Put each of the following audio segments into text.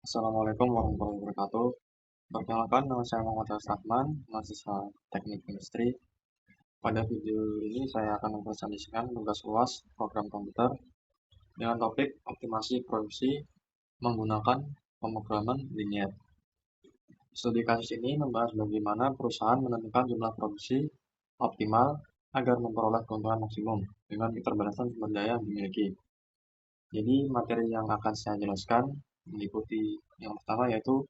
Assalamualaikum warahmatullahi wabarakatuh. Perkenalkan, nama saya Muhammad Rahman, mahasiswa Teknik Industri. Pada video ini saya akan mempresentasikan tugas UAS program komputer dengan topik optimasi produksi menggunakan pemrograman linear. Studi kasus ini membahas bagaimana perusahaan menentukan jumlah produksi optimal agar memperoleh keuntungan maksimum dengan keterbatasan sumber daya yang dimiliki. Jadi materi yang akan saya jelaskan meliputi yang pertama yaitu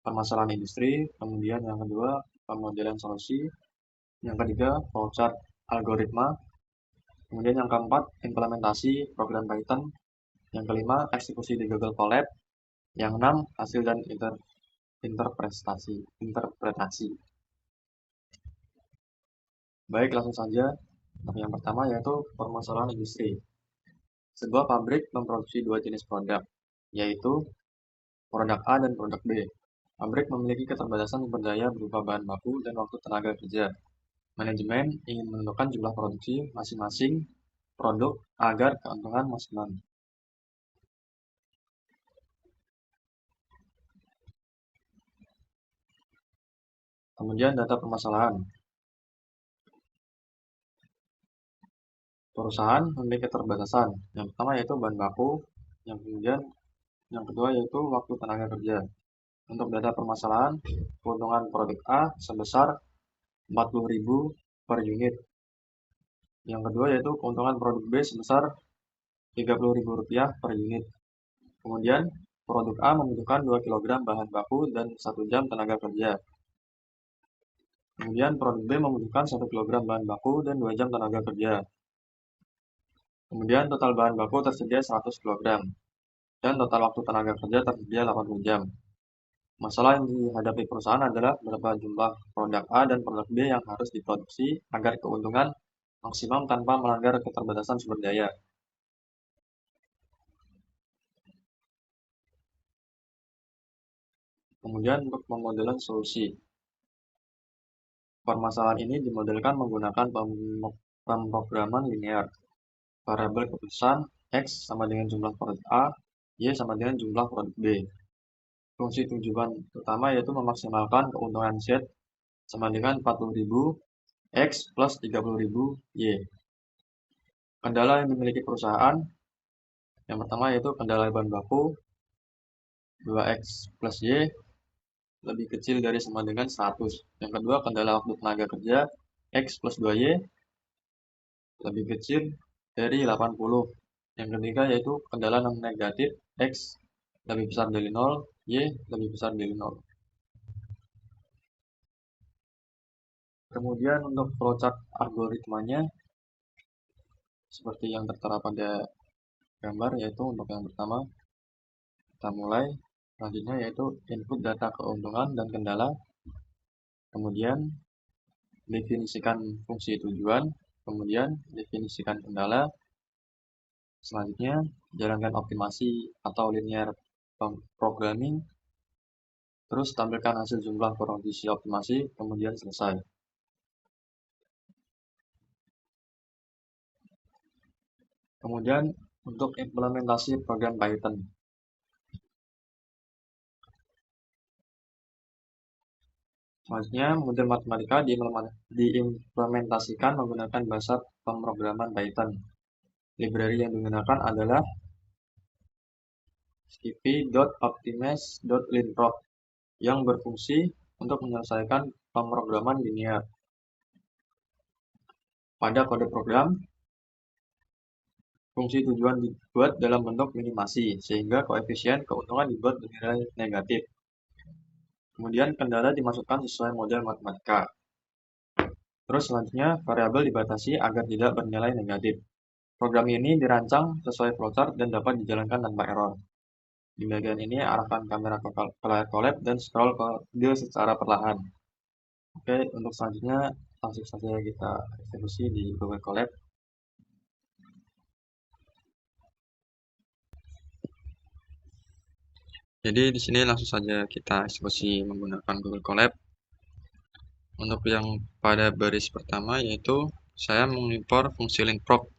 permasalahan industri, kemudian yang kedua pemodelan solusi, yang ketiga flowchart algoritma, kemudian yang keempat implementasi program Python, yang kelima eksekusi di Google Colab, yang enam hasil dan interpretasi. Baik, langsung saja. Yang pertama yaitu permasalahan industri. Sebuah pabrik memproduksi dua jenis produk, yaitu produk A dan produk B. Pabrik memiliki keterbatasan sumber daya berupa bahan baku dan waktu tenaga kerja. Manajemen ingin menentukan jumlah produksi masing-masing produk agar keuntungan maksimal. Kemudian data permasalahan. Perusahaan memiliki keterbatasan. Yang pertama yaitu bahan baku, yang kedua yaitu waktu tenaga kerja. Untuk data permasalahan, keuntungan produk A sebesar 40.000 per unit. Yang kedua yaitu keuntungan produk B sebesar Rp30.000 per unit. Kemudian, produk A membutuhkan 2 kg bahan baku dan 1 jam tenaga kerja. Kemudian, produk B membutuhkan 1 kg bahan baku dan 2 jam tenaga kerja. Kemudian, total bahan baku tersedia 100 kg. Dan total waktu tenaga kerja tersedia 80 jam. Masalah yang dihadapi perusahaan adalah berapa jumlah produk A dan produk B yang harus diproduksi agar keuntungan maksimum tanpa melanggar keterbatasan sumber daya. Kemudian untuk pemodelan solusi. Permasalahan ini dimodelkan menggunakan pemrograman linear. Variabel keputusan X sama dengan jumlah produk A, Y sama dengan jumlah produk B. Fungsi tujuan utama yaitu memaksimalkan keuntungan Z sama dengan 40.000 X plus 30.000 Y. Kendala yang dimiliki perusahaan, yang pertama yaitu kendala bahan baku 2X plus Y lebih kecil dari sama dengan 100. Yang kedua, kendala waktu tenaga kerja X plus 2Y lebih kecil dari 80. Yang ketiga yaitu kendala non negatif X lebih besar dari 0, Y lebih besar dari 0. Kemudian untuk flowchart algoritmanya seperti yang tertera pada gambar, yaitu untuk yang pertama kita mulai. Selanjutnya yaitu input data keuntungan dan kendala. Kemudian definisikan fungsi tujuan. Kemudian definisikan kendala. Selanjutnya jalankan optimasi atau linear programming. Terus tampilkan hasil jumlah produksi optimasi. Kemudian selesai. Kemudian untuk implementasi program Python. Selanjutnya, model matematika diimplementasikan menggunakan bahasa pemrograman Python. Library yang digunakan adalah skippy.optimize.linprog yang berfungsi untuk menyelesaikan pemrograman linear. Pada kode program, fungsi tujuan dibuat dalam bentuk minimasi, sehingga koefisien keuntungan dibuat bernilai negatif. Kemudian kendala dimasukkan sesuai model matematika. Terus selanjutnya, variabel dibatasi agar tidak bernilai negatif. Program ini dirancang sesuai flowchart dan dapat dijalankan tanpa error. Di bagian ini, arahkan kamera ke layar Colab dan scroll ke kode secara perlahan. Oke, untuk selanjutnya langsung saja kita eksekusi di Google Colab. Jadi di sini langsung saja kita eksekusi menggunakan Google Colab. Untuk yang pada baris pertama yaitu saya mengimpor fungsi linprog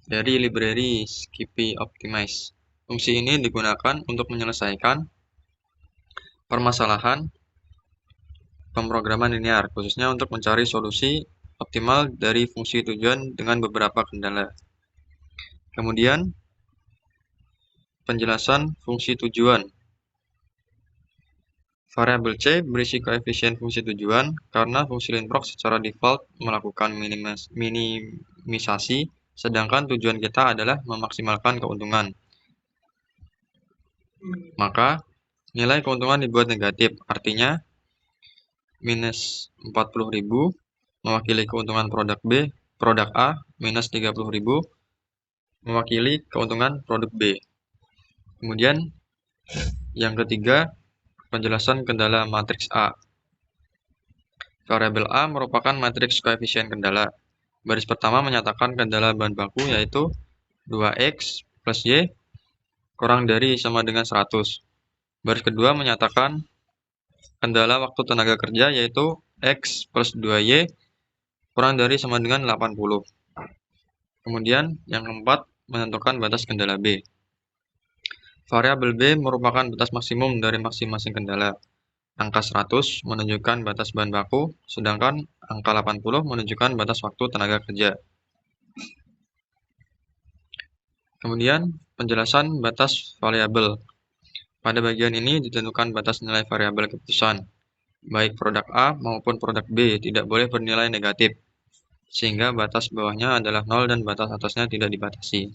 dari library skippy optimize. Fungsi ini digunakan untuk menyelesaikan permasalahan pemrograman linear, khususnya untuk mencari solusi optimal dari fungsi tujuan dengan beberapa kendala. Kemudian, penjelasan fungsi tujuan. Variabel C berisi koefisien fungsi tujuan karena fungsi linprox secara default melakukan minimisasi, sedangkan tujuan kita adalah memaksimalkan keuntungan. Maka, nilai keuntungan dibuat negatif, artinya minus 40.000 mewakili keuntungan produk A, minus 30.000 mewakili keuntungan produk B. Kemudian, yang ketiga, penjelasan kendala matriks A. Variabel A merupakan matriks koefisien kendala. Baris pertama menyatakan kendala bahan baku yaitu 2X plus Y kurang dari sama dengan 100. Baris kedua menyatakan kendala waktu tenaga kerja yaitu X plus 2Y kurang dari sama dengan 80. Kemudian yang keempat menentukan batas kendala B. Variabel B merupakan batas maksimum dari masing-masing kendala. Angka 100 menunjukkan batas bahan baku, sedangkan angka 80 menunjukkan batas waktu tenaga kerja. Kemudian, penjelasan batas variabel. Pada bagian ini ditentukan batas nilai variabel keputusan. Baik produk A maupun produk B tidak boleh bernilai negatif, sehingga batas bawahnya adalah 0 dan batas atasnya tidak dibatasi.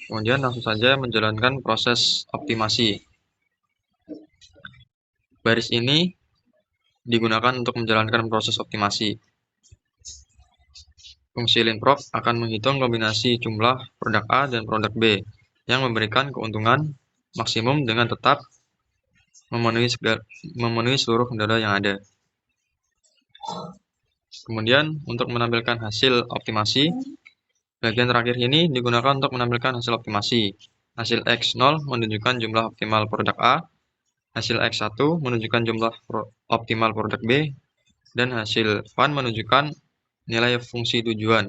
Kemudian langsung saja menjalankan proses optimasi. Baris ini digunakan untuk menjalankan proses optimasi. Fungsi linprox akan menghitung kombinasi jumlah produk A dan produk B yang memberikan keuntungan maksimum dengan tetap memenuhi seluruh kendala yang ada. Kemudian untuk menampilkan hasil optimasi, bagian terakhir ini digunakan untuk menampilkan hasil optimasi. Hasil X0 menunjukkan jumlah optimal produk A, hasil X1 menunjukkan jumlah optimal produk B, dan hasil FAN menunjukkan nilai fungsi tujuan.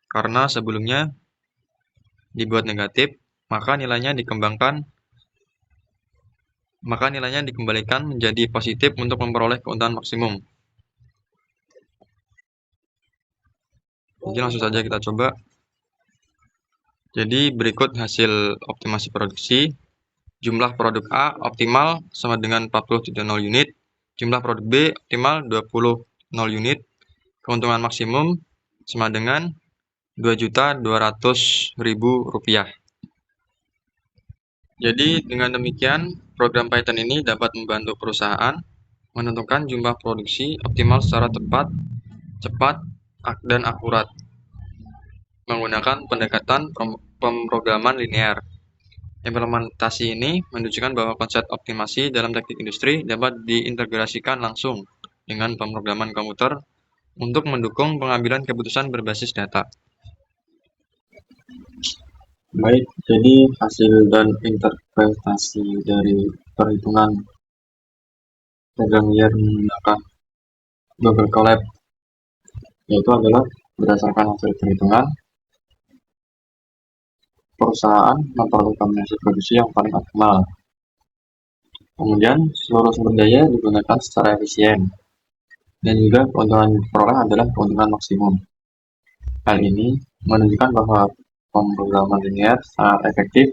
Karena sebelumnya dibuat negatif, maka nilainya dikembalikan menjadi positif untuk memperoleh keuntungan maksimum. Jadi langsung saja kita coba. Jadi berikut hasil optimasi produksi. Jumlah produk A optimal sama dengan 40.0 unit. Jumlah produk B optimal 20.000 unit. Keuntungan maksimum sama dengan Rp2.200.000. Jadi dengan demikian, program Python ini dapat membantu perusahaan menentukan jumlah produksi optimal secara tepat, cepat, dan akurat menggunakan pendekatan pemrograman linear. Implementasi ini menunjukkan bahwa konsep optimasi dalam teknik industri dapat diintegrasikan langsung dengan pemrograman komputer untuk mendukung pengambilan keputusan berbasis data. Baik, jadi hasil dan interpretasi dari perhitungan program linear menggunakan Google Colab yaitu adalah berdasarkan hasil perhitungan, perusahaan memperlukan hasil produksi yang paling optimal. Kemudian seluruh sumber daya digunakan secara efisien dan juga keuntungan yang diperoleh adalah keuntungan maksimum. Hal ini menunjukkan bahwa pemrograman linear sangat efektif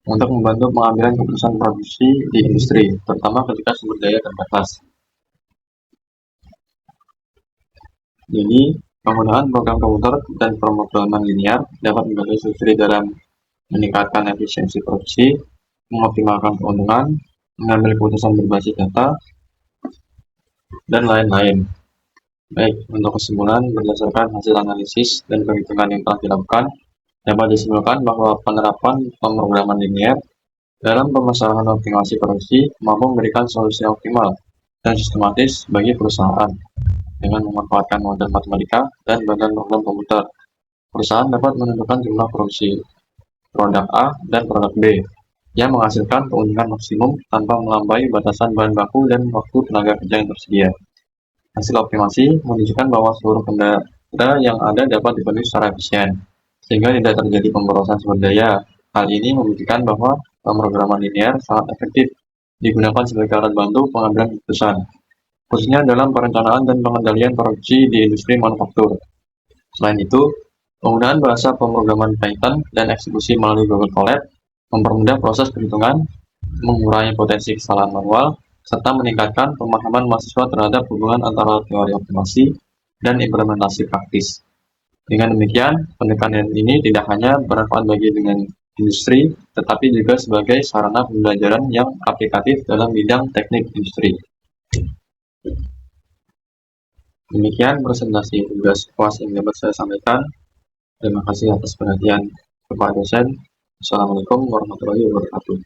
untuk membantu pengambilan keputusan produksi di industri, terutama ketika sumber daya terbatas. Jadi, penggunaan program komputer dan pemrograman linear dapat membantu industri dalam meningkatkan efisiensi produksi, mengoptimalkan keuntungan, mengambil keputusan berbasis data, dan lain-lain. Baik, untuk kesimpulan berdasarkan hasil analisis dan perhitungan yang telah dilakukan, dapat disimpulkan bahwa penerapan pemrograman linear dalam permasalahan optimasi produksi mampu memberikan solusi optimal dan sistematis bagi perusahaan. Dengan memanfaatkan model matematika dan bagian program komputer, perusahaan dapat menentukan jumlah produksi produk A dan produk B yang menghasilkan keuntungan maksimum tanpa melampaui batasan bahan baku dan waktu tenaga kerja yang tersedia. Hasil optimasi menunjukkan bahwa seluruh kendala yang ada dapat dipenuhi secara efisien, sehingga tidak terjadi pemborosan sumber daya. Hal ini membuktikan bahwa pemrograman linear sangat efektif digunakan sebagai alat bantu pengambilan keputusan, khususnya dalam perencanaan dan pengendalian produksi di industri manufaktur. Selain itu, penggunaan bahasa pemrograman Python dan eksekusi melalui Google Colab mempermudah proses perhitungan, mengurangi potensi kesalahan manual, serta meningkatkan pemahaman mahasiswa terhadap hubungan antara teori optimasi dan implementasi praktis. Dengan demikian, pendekatan ini tidak hanya bermanfaat bagi dengan industri, tetapi juga sebagai sarana pembelajaran yang aplikatif dalam bidang teknik industri. Demikian presentasi tugas UAS yang dapat saya sampaikan. Terima kasih atas perhatian Bapak dosen. Assalamualaikum warahmatullahi wabarakatuh.